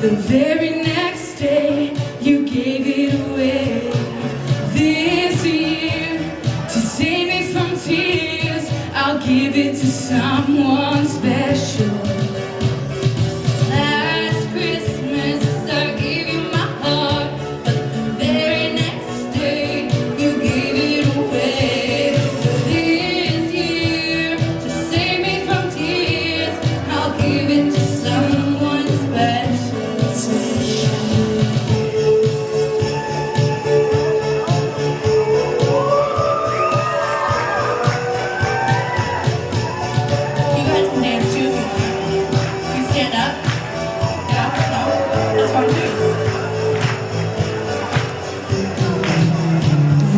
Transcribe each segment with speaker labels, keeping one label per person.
Speaker 1: the very next day you gave it away. This year, to save me from tears, I'll give it to someone special. Last Christmas I gave you my heart, but the very next day you gave it away. This year, to save me from tears, I'll give it to someone special. You guys can dance too if you want. You stand up. Yeah, no, that's fine too.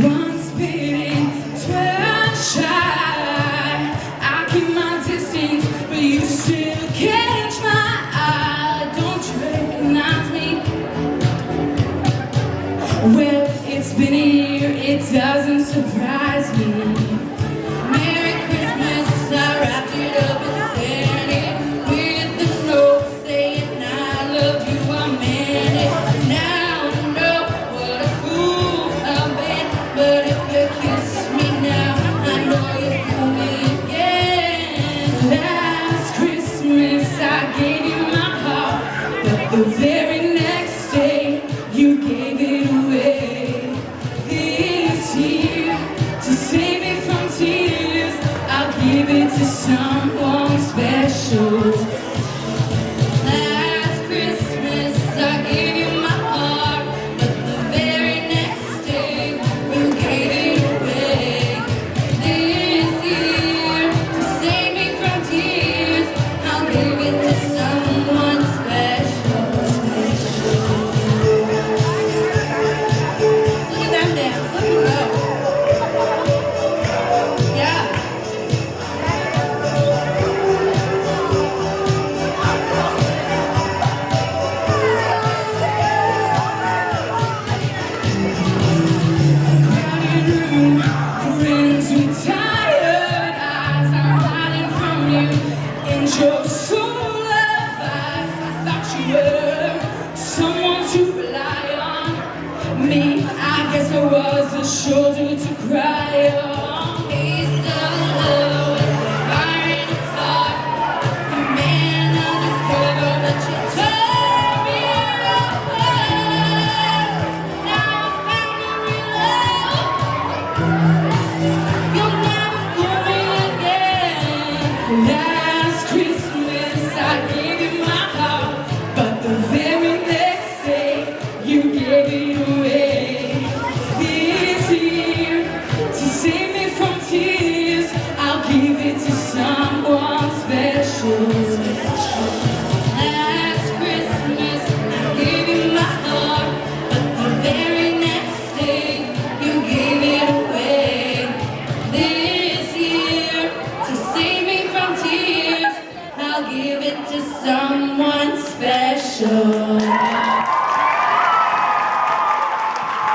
Speaker 1: Once bitten, twice shy. I keep my distance, but you still catch my eye. Don't you recognize me? Well, it's been a year, it doesn't surprise me. Merry Christmas, I wrapped it up and sent it with the note saying I love you, I meant it. Now I know what a fool I've been, but if you kiss me now, I know you'll fool me again. Last Christmas I gave you my heart, but the very next day you gave it away. This year, to save me from tears, I'll give it to someone special. Last Christmas I gave you my heart, but the very next day you gave it away. This year, to save me from tears, I'll give it to someone special. Look at them dance, look at them go. Yeah. Crowded room, friends with tired eyes. I'm hiding from you in your soul of eyes. I thought you were someone to rely on. Me, I guess I was a shoulder to cry on. He's the love with the fire in his heart. The man undercover, but you tore me apart. Now I found a real love. You'll never fool me again. Last Christmas I gave you my heart, but the very next day you gave it away. This year, to save me from tears, I'll give it to someone special. Last Christmas I gave you my heart, but the very next day you gave it away. This year, to save me from tears, I'll give it to someone